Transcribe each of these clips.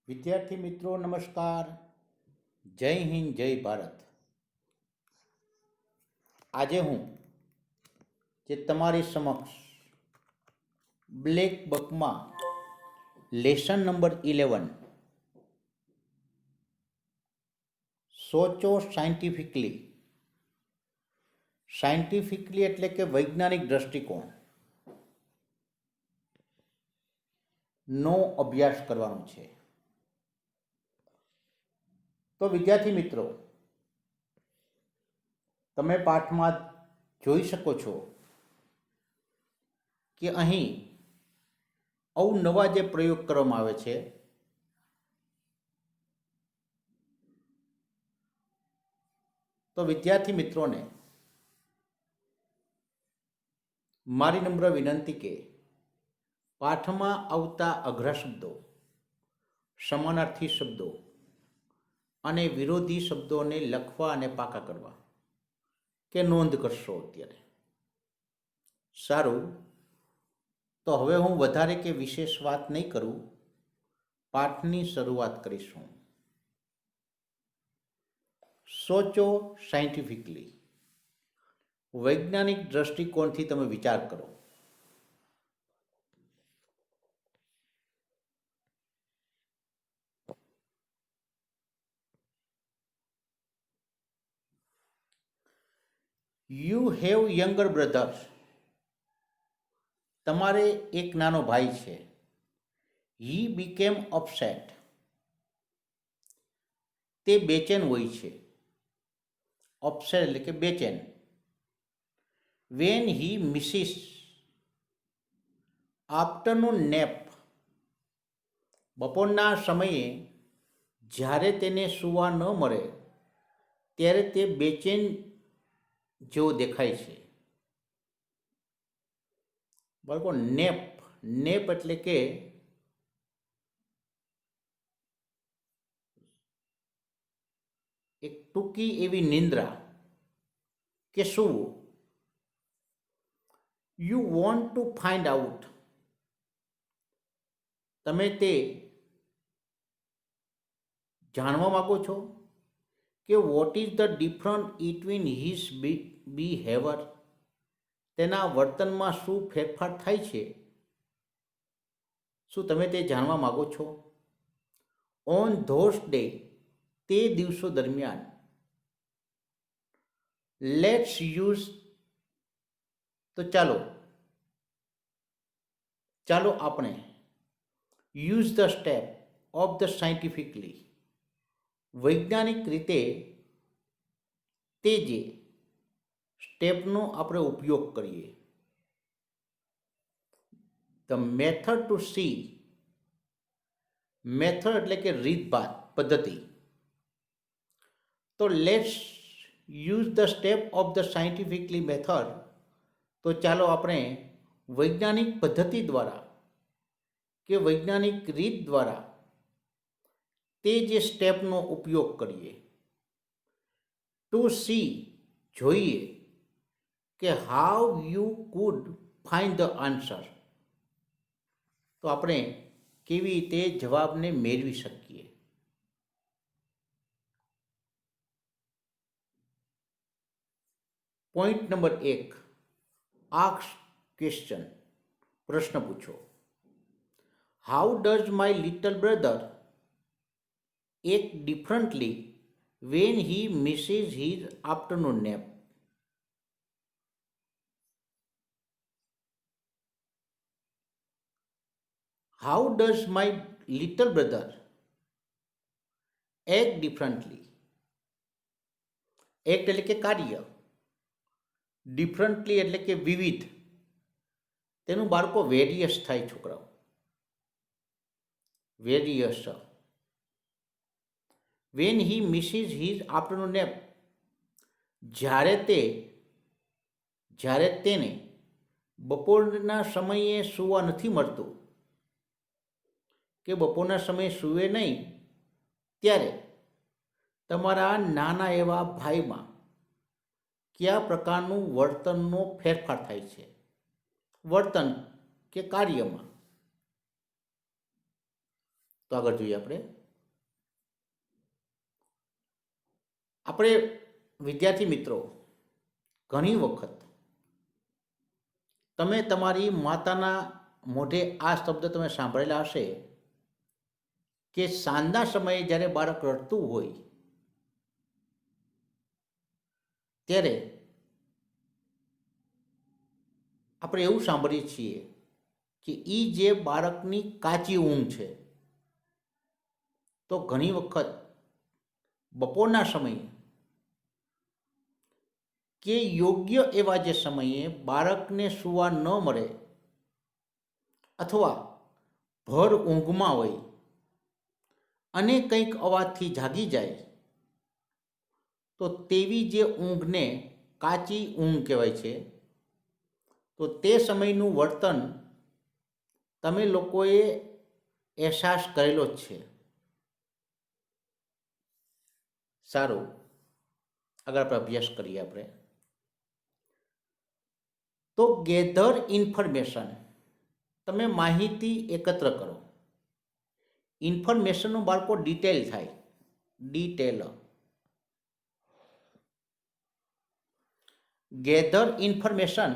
વિદ્યાર્થી મિત્રો નમસ્કાર. જય હિન્દ, જય ભારત. આજે હું જે તમારી સમક્ષ બ્લેક બકમાં લેસન નંબર 11 સોચો સાયન્ટિફિકલી એટલે કે વૈજ્ઞાનિક દ્રષ્ટિકોણ નો અભ્યાસ કરવાનો છે. તો વિદ્યાર્થી મિત્રો, તમે પાઠમાં જોઈ શકો છો કે અહીં અવનવા જે પ્રયોગ કરવામાં આવે છે તો વિદ્યાર્થી મિત્રોને મારી નમ્ર વિનંતી કે પાઠમાં આવતા અઘરા શબ્દો, સમાનાર્થી શબ્દો અને વિરોધી શબ્દોને લખવા અને પાકા કરવા કે નોંધ કરશો અત્યારે. સારું, તો હવે હું વધારે કે વિશેષ વાત નહીં કરું, પાઠની શરૂઆત કરીશું. સોચો સાયન્ટિફિકલી, વૈજ્ઞાનિક દ્રષ્ટિકોણથી તમે વિચાર કરો. યુ હેવ યંગર બ્રધર્સ, તમારે એક નાનો ભાઈ છે. હી બીકેમ અપસેટ, તે બેચેન હોય છે. અપસેટ એટલે કે બેચેન. When he Mrs afternoon nap, બપોરના સમયે જ્યારે તેને સૂવા ન મળે ત્યારે તે બેચેન જેવો દેખાય છે. બાળકો, નેપ એટલે કે એક ટૂંકી એવી નિંદ્રા કે સૂવું. You want to find out, તમે તે જાણવા માગો છો કે what is the difference between his behaviour, તેના વર્તનમાં શું ફેરફાર થાય છે. શું તમે તે જાણવા માગો છો? ઓન ધોઝ ડે, તે દિવસો દરમિયાન. લેટ્સ યુઝ, તો ચાલો આપણે use the step of the scientifically, વૈજ્ઞાનિક રીતે તે જે સ્ટેપનો આપણે ઉપયોગ કરીએ. The method to see, method એટલે કે રીતભાત, પદ્ધતિ. તો let's use the step of the scientifically method, તો ચાલો આપણે વૈજ્ઞાનિક પદ્ધતિ દ્વારા કે વૈજ્ઞાનિક રીત દ્વારા તે જે સ્ટેપનો ઉપયોગ કરીએ. ટુ સી, જોઈએ કે how you could find the answer, તો આપણે કેવી રીતે જવાબને મેળવી શકીએ. પોઈન્ટ નંબર 1, આસ્ક ક્વેશ્ચન, પ્રશ્ન પૂછો. How does my little brother act differently when he Mrs his afternoon nap? How does my little brother act differently, act એટલે કે કાર્ય, ડિફરન્ટલી એટલે કે વિવિધ. તેનું બાળકો વેરિયસ થાય છોકરાઓ, various. When he Mrs his afternoon nap, જ્યારે તેને બપોરના સમયે સૂવા નથી મળતું કે બપોરના સમયે સૂવે નહીં, ત્યારે તમારા નાના એવા ભાઈમાં કયા પ્રકારનું વર્તનનો ફેરફાર થાય છે, વર્તન કે કાર્યમાં. તો આગળ જોઈએ આપણે વિદ્યાર્થી મિત્રો, ઘણી વખત તમે તમારી માતાના મોઢે આ શબ્દ તમે સાંભળેલા હશે કે સાંજના સમયે જ્યારે બાળક રડતું હોય ત્યારે આપણે એવું સાંભળીએ છીએ કે એ જે બાળકની કાચી ઊંઘ છે. તો ઘણી વખત બપોરના સમયે કે યોગ્ય એવા જે સમયે બાળકને સૂવા ન મળે અથવા ભર ઊંઘમાં હોય અને કંઈક અવાજથી જાગી જાય તો તેવી જે ઊંઘને કાચી ઊંઘ કહેવાય છે. તો તે સમયનું વર્તન તમે લોકોએ અહેસાસ કરેલો જ છે. સારું, આગળ આપણે અભ્યાસ કરીએ તો ગેધર ઇન્ફોર્મેશન, તમે માહિતી એકત્ર કરો. ઇન્ફોર્મેશનનું બાળકો ડિટેલ થાય, ડિટેલ. ગેધર ઇન્ફોર્મેશન,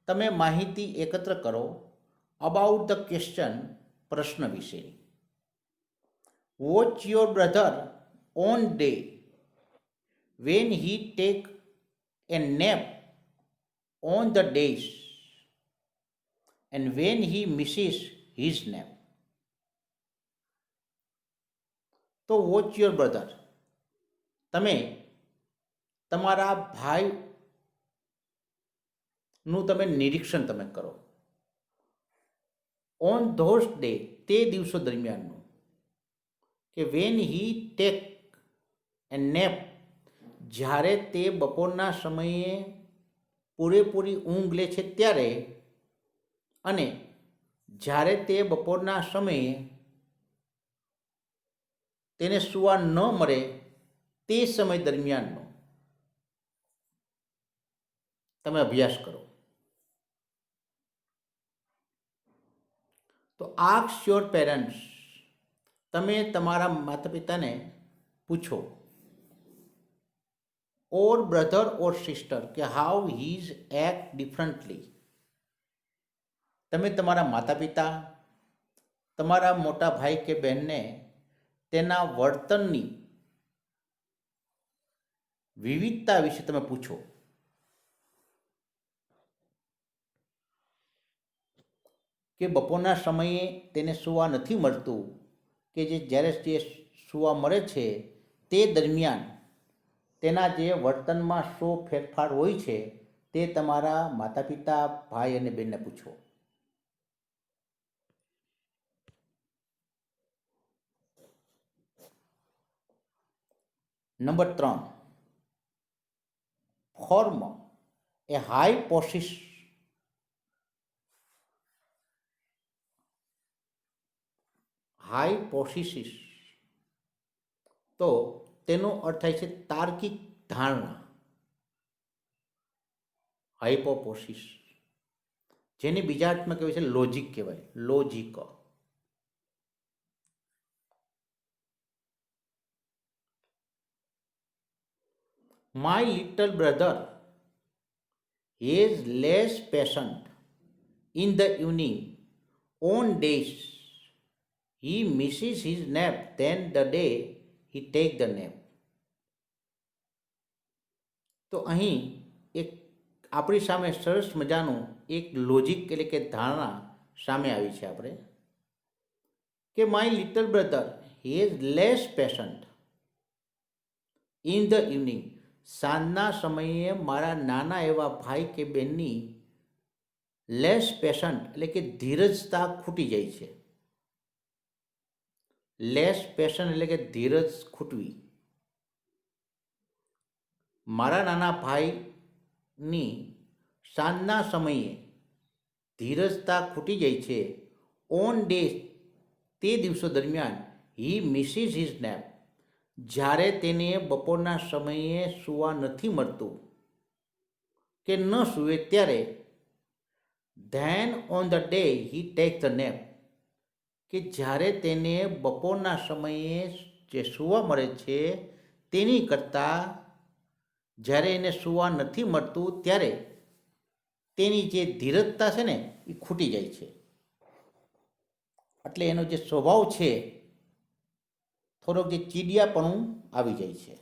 તમે માહિતી એકત્ર કરો અબાઉટ ધ ક્વેશ્ચન, પ્રશ્ન વિશે. Watch your brother on day when he take a nap on the days and when he misses his nap. તો વોચ યોર બ્રધર, તમે તમારા ભાઈનું તમે નિરીક્ષણ તમે કરો. ઓન ધોઝ ડે, તે દિવસો દરમિયાનનું, કે when he take a nap, જ્યારે તે બપોરના સમયે પૂરેપૂરી ઊંઘ લે છે ત્યારે, અને જ્યારે તે બપોરના સમયે તેને સૂવા ન મળે તે સમય દરમિયાનનો તમે અભ્યાસ કરો. તો આસ્ક યોર પેરેન્ટ્સ, તમે તમારા માતા પિતાને પૂછો. ઓર બ્રધર ઓર સિસ્ટર, કે હાઉ હીઝ એક્ટ ડિફરન્ટલી. તમે તમારા માતા પિતા, તમારા મોટા ભાઈ કે બહેનને તેના વર્તનની વિવિધતા વિશે તમે પૂછો. કે બપોરના સમયે તેને સૂવા નથી મળતું, કે જ્યારે તે સૂવા મળે છે તે દરમિયાન તેના જે વર્તનમાં શું ફેરફાર હોય છે તે તમારા માતા પિતા, ભાઈ અને બહેનને પૂછો. નંબર 3, ફોર્મ એ હાયપોથીસિસ. તો તેનો અર્થ થાય છે તાર્કિક ધારણા, હાયપોથીસિસ, જેને બીજા અર્થમાં કહેવાય છે લોજિક કહેવાય, logic. My little brother is less patient in the evening on days he misses his nap than the day he take the nap. તો અહીં એક આપણી સામે સરસ મજાનું એક લોજિક એટલે કે ધારણા સામે આવી છે કે my little brother he is less patient in the evening. સાંજના સમયે મારા નાના એવા ભાઈ કે બહેનની લેસ પેશન્ટ એટલે કે ધીરજતા ખૂટી જાય છે. લેસ પેશન્ટ એટલે કે ધીરજ ખૂટવી. મારા નાના ભાઈની સાંજના સમયે ધીરજતા ખૂટી જાય છે. ઓન ડે, તે દિવસો દરમિયાન, હી મિસીસ હિઝ નેપ, જ્યારે તેને બપોરના સમયે સૂવા નથી મળતું કે ન સૂવે ત્યારે, then on the day he take the nap, કે જ્યારે તેને બપોરના સમયે જે સૂવા મળે છે તેની કરતાં જ્યારે એને સૂવા નથી મળતું ત્યારે તેની જે ધીરજતા છે ને એ ખૂટી જાય છે. એટલે એનો જે સ્વભાવ છે થોડોક જે ચીડિયાપણું આવી જાય છે.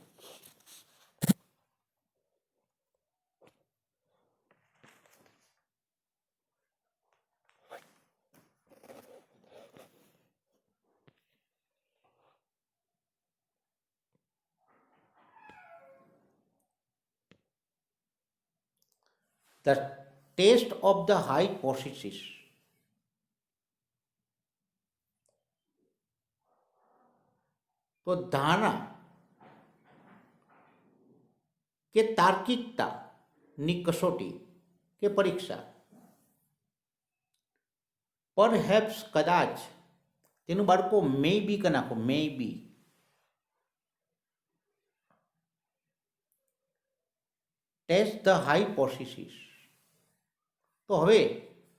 The taste of the hypothesis. તો ધારણા કે તાર્કિકતાની કસોટી કે પરીક્ષા, પરહેપ્સ કદાચ, તેનું બાળકો મે બી કે નાખો, maybe. Test the hypothesis. તો હવે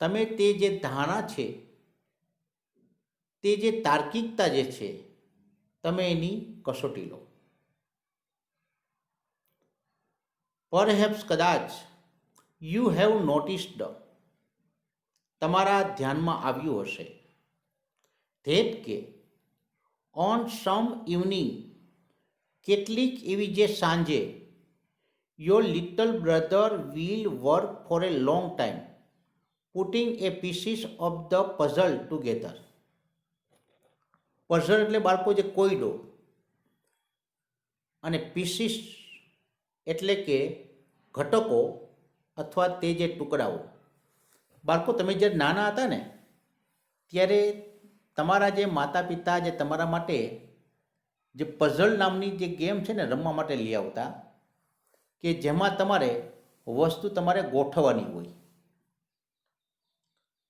તમે તે જે ધારણા છે, તે જે તાર્કિકતા જે છે, તમે એની કસોટી લો. પરહેપ્સ કદાચ, યુ હેવ નોટિસ્ડ, તમારા ધ્યાનમાં આવ્યું હશે, ધેટ કે ઓન સમ ઇવનિંગ, કેટલીક એવી જે સાંજે, your little brother will work four A long time putting A pieces of the puzzle together. Puzzle એટલે બાળકો જે કોયડો, અને પીસીસ એટલે કે ઘટકો અથવા તે જે ટુકડાઓ. બાળકો તમે જ્યારે નાના હતા ને ત્યારે તમારા જે માતા પિતા જે તમારા માટે જે પઝલ નામની જે ગેમ છે ને રમવા માટે લઈ આવતા, કે જેમાં તમારે વસ્તુ તમારે ગોઠવવાની હોય,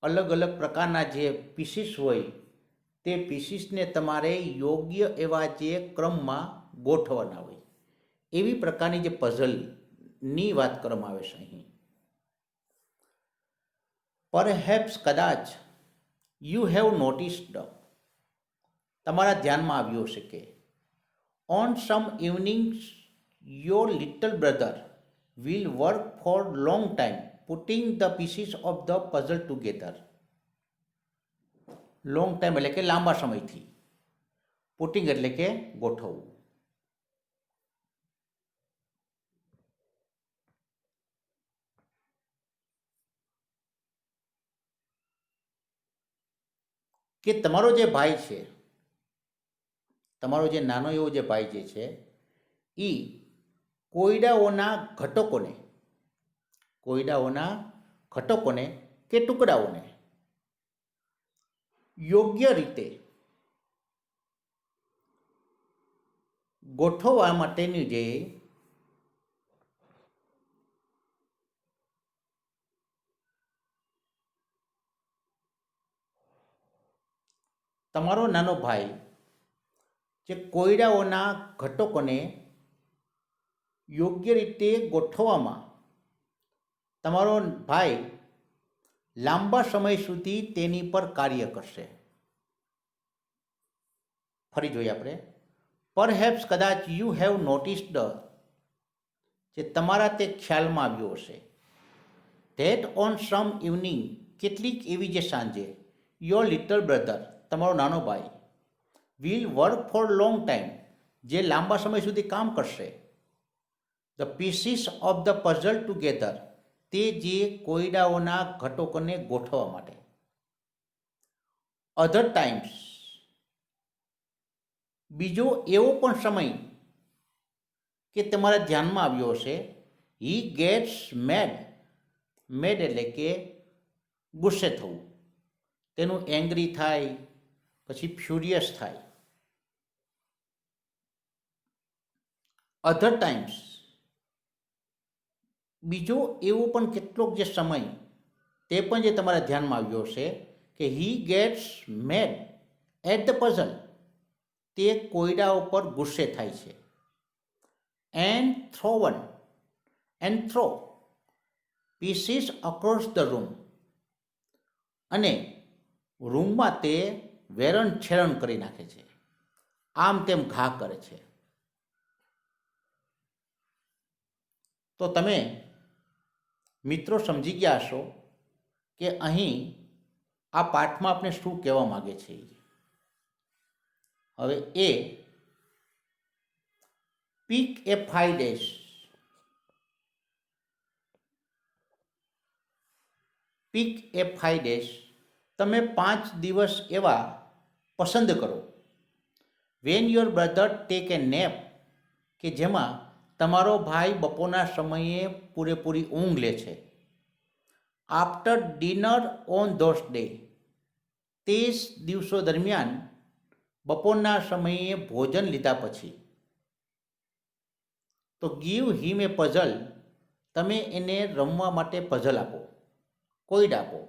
અલગ અલગ પ્રકારના જે પીસીસ હોય તે પીસીસને તમારે યોગ્ય એવા જે ક્રમમાં ગોઠવવાના હોય. એવી પ્રકારની જે પઝલની વાત કરવામાં આવે છે અહીં. પરહેપ્સ કદાચ, યુ હેવ નોટિસ્ડ, તમારા ધ્યાનમાં આવ્યું હશે કે on some evenings your little brother will work for long time putting the pieces of the puzzle together. Long time એટલે કે લાંબા સમયથી, પુટિંગ એટલે કે ગોઠવવું. કે તમારો જે ભાઈ છે, તમારો જે નાનો એવો જે ભાઈ જે છે એ કોયડાઓના ઘટકોને કે ટુકડાઓને યોગ્ય રીતે ગોઠવવા માટેની જે તમારો નાનો ભાઈ જે કોયડાઓના ઘટકોને યોગ્ય રીતે ગોઠવવામાં તમારો ભાઈ લાંબા સમય સુધી તેની પર કાર્ય કરશે. ફરી જોઈએ આપણે. પરહેપ્સ કદાચ, યુ હેવ નોટિસ્ડ, જે તમારા તે ખ્યાલમાં આવ્યો હશે, ધેટ ઓન સમ ઇવનિંગ, કેટલીક એવી જે સાંજે, યોર લિટલ બ્રધર, તમારો નાનો ભાઈ, will work for long time, જે લાંબા સમય સુધી કામ કરશે, the pieces of the puzzle together, તે જે કોયડાઓના ઘટકોને ગોઠવવા માટે. અધર ટાઈમ્સ, બીજો એવો પણ સમય કે તમારા ધ્યાનમાં આવ્યો હશે, હી ગેટ્સ મેડ, મેડ એટલે કે ગુસ્સે થવું, તેનું એંગ્રી થાય, પછી ફ્યુરિયસ થાય. અધર ટાઈમ્સ, બીજો એવો પણ કેટલોક જે સમય તે પણ જે તમારા ધ્યાનમાં આવ્યો હશે કે he gets mad at the puzzle, તે કોયડા ઉપર ગુસ્સે થાય છે. And throw pieces across the room, અને રૂમમાં તે વેરણ છેરણ કરી નાખે છે, આમ તેમ ઘા કરે છે. તો તમે મિત્રો સમજી ગયા હશો કે અહીં આ પાઠમાં આપણે શું કહેવા માગે છે. હવે એ pick a 5 days. pick a 5 days. તમે 5 દિવસ એવા પસંદ કરો. when your brother take a nap, કે જેમાં તમારો ભાઈ બપોરના સમયે પૂરેપૂરી ઊંઘ લે છે. after dinner on those day, તે દિવસો દરમિયાન બપોરના સમયે ભોજન લીધા પછી. તો give him a puzzle, તમે એને રમવા માટે પઝલ આપો, કોઈડ આપો.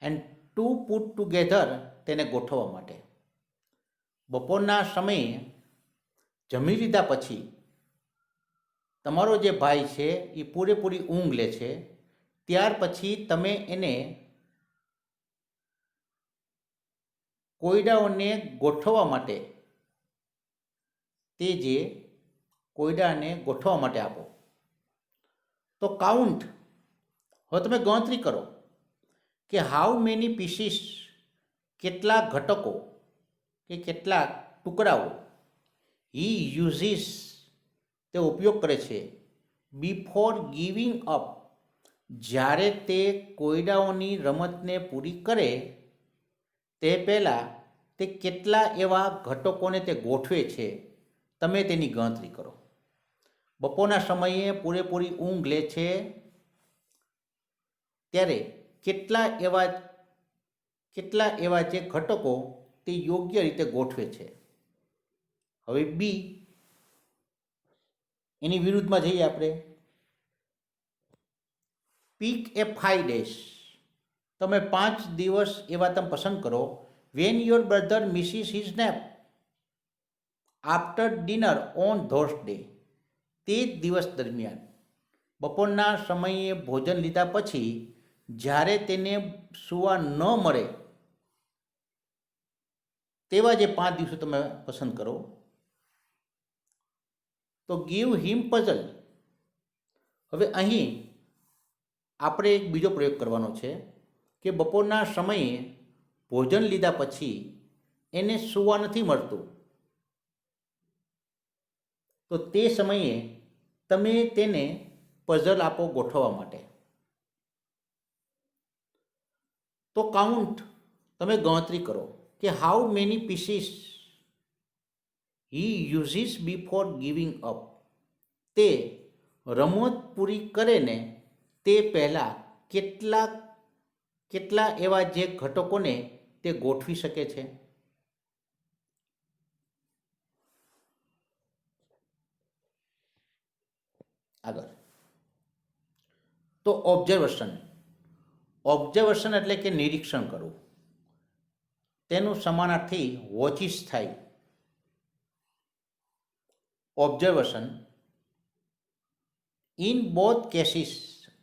એન્ડ ટુ પુટ ટુગેધર, તેને ગોઠવવા માટે. બપોરના સમયે જમી લીધા પછી તમારો જે ભાઈ છે એ પૂરેપૂરી ઊંઘ લે છે. ત્યાર પછી તમે એને કોયડાઓને ગોઠવવા માટે, તે જે કોયડાને ગોઠવવા માટે આપો. તો કાઉન્ટ, હવે તમે ગણતરી કરો કે હાઉ મેની પીસીસ, કેટલા ઘટકો કે કેટલા ટુકડાઓ હી યુઝીસ, તે ઉપયોગ કરે છે. બિફોર ગિવિંગ અપ, જ્યારે તે કોયડાઓની રમતને પૂરી કરે તે પહેલાં તે કેટલા એવા ઘટકોને તે ગોઠવે છે, તમે તેની ગણતરી કરો. બપોરના સમયે પૂરેપૂરી ઊંઘ લે છે ત્યારે કેટલા એવા જે ઘટકો તે યોગ્ય રીતે ગોઠવે છે. હવે બી, એની વિરુદ્ધમાં જઈએ આપણે. pick a 5 days, તમે 5 દિવસ એવા તમે પસંદ કરો. when your brother misses his nap after dinner on those day, તે જ દિવસ દરમિયાન બપોરના સમયે ભોજન લીધા પછી જ્યારે તેને સૂવા ન મળે તેવા જે 5 દિવસો તમે પસંદ કરો. તો give him puzzle. હવે અહીં આપણે એક બીજો પ્રયોગ કરવાનો છે કે બપોરના સમયે ભોજન લીધા પછી એને સૂવા નથી મળતું, તો તે સમયે તમે તેને પઝલ આપો ગોઠવવા માટે. તો કાઉન્ટ, તમે ગણતરી કરો કે how many pieces he uses before giving up, તે રમત પૂરી કરે ને તે પહેલાં કેટલા એવા જે ઘટકોને તે ગોઠવી શકે છે. આગળ તો ઓબ્ઝર્વેશન. ઓબ્ઝર્વેશન એટલે કે નિરીક્ષણ કરવું. તેનું સમાનાર્થી વોચિસ થાય. ઓબ્ઝર્વેશન ઇન બોથ કેસીસ,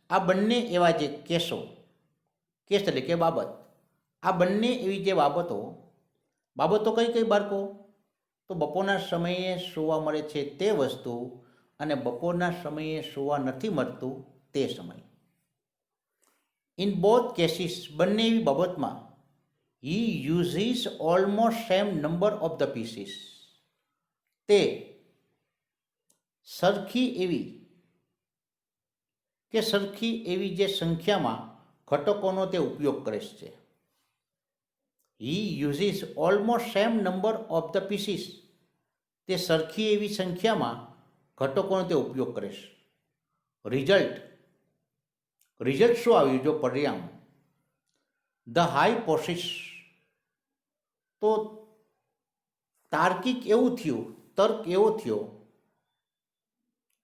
આ બંને એવા જે કેસ એટલે કે બાબત, આ બંને એવી જે બાબતો કઈ કઈ બાળકો? તો બપોરના સમયે સૂવા મળે છે તે વસ્તુ અને બપોરના સમયે સૂવા નથી મળતું તે સમય. ઇન બોથ કેસીસ, બંને એવી બાબતમાં he uses almost same number of the pieces, તે સરખી એવી જે સંખ્યામાં ઘટકોનો તે ઉપયોગ કરે છે. He uses almost same number of the pieces, તે સરખી એવી સંખ્યામાં ઘટકોનો તે ઉપયોગ કરે છે. રિઝલ્ટ શું આવ્યું? જો પરિણામ, ધ હાયપોથીસિસ, તો તર્ક એવો થયો,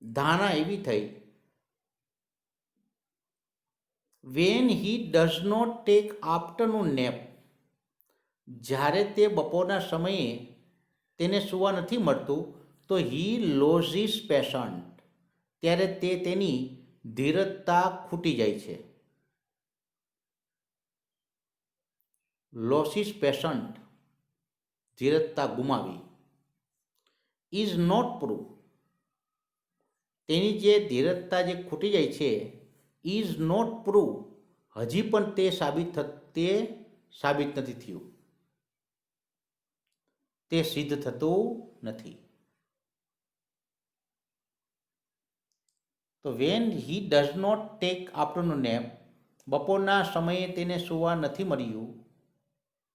ધારણા એવી થઈ. when he does not take afternoon nap, જ્યારે તે બપોરના સમયે તેને સૂવા નથી મળતું તો he loses patience, ત્યારે તેની ધીરજતા ખૂટી જાય છે. loses patience, ધીરજતા ગુમાવી. ઇઝ નોટ પ્રૂવ, તેની જે ધીરજતા જે ખૂટી જાય છે, ઇઝ નોટ પ્રૂવ, હજી પણ તે સાબિત નથી થયું, તે સિદ્ધ થતું નથી. તો when he does not take afternoon nap, બપોરના સમયે તેને સુવા નથી મળ્યું,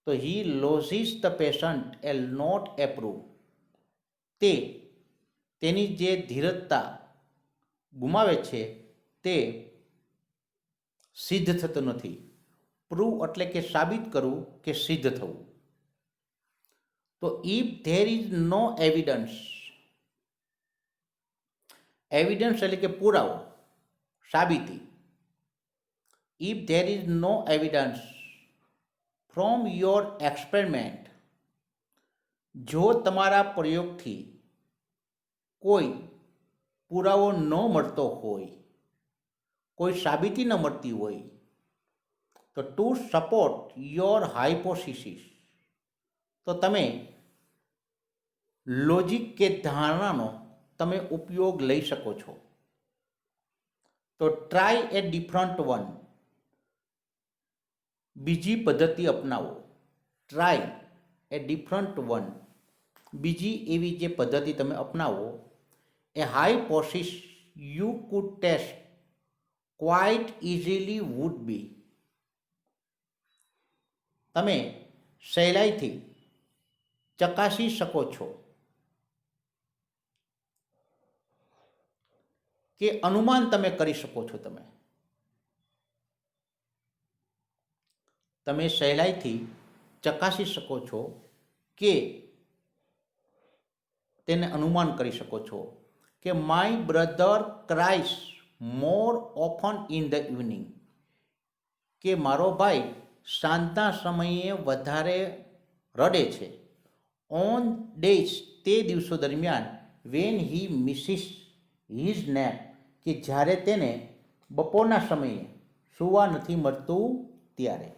તો હી લોઝિસ ધ પેશન્ટ એલ નોટ એપ્રૂવ, તેની જે ધીરજતા ગુમાવે છે તે સિદ્ધ થતું નથી. પ્રૂવ એટલે કે સાબિત કરવું કે સિદ્ધ થવું. તો if there is no evidence, evidence એટલે કે પુરાવો, સાબિતી. If there is no evidence from your experiment, જો તમારા પ્રયોગથી કોઈ પુરાવો ન મળતો હોય, કોઈ સાબિતી ન મળતી હોય, તો ટુ સપોર્ટ યોર હાઇપોથિસિસ, તો તમે લોજિક કે ધારણાનો તમે ઉપયોગ લઈ શકો છો. તો ટ્રાય એ ડિફરન્ટ વન, બીજી પદ્ધતિ અપનાવો. ટ્રાય એ ડિફરન્ટ વન, બીજી એવી જે પદ્ધતિ તમે અપનાવો. A hypothesis you could test quite easily would be, તમે સહેલાઈથી ચકાસી શકો છો કે અનુમાન તમે કરી શકો છો. તમે સહેલાઈથી ચકાસી શકો છો કે તેને અનુમાન કરી શકો છો કે my brother cries more often in the evening, કે મારો ભાઈ સાંજના સમયે વધારે રડે છે. ઓન ડેઝ, તે દિવસો દરમિયાન, when he misses his nap, કે જ્યારે તેને બપોરના સમયે સૂવા નથી મળતું ત્યારે.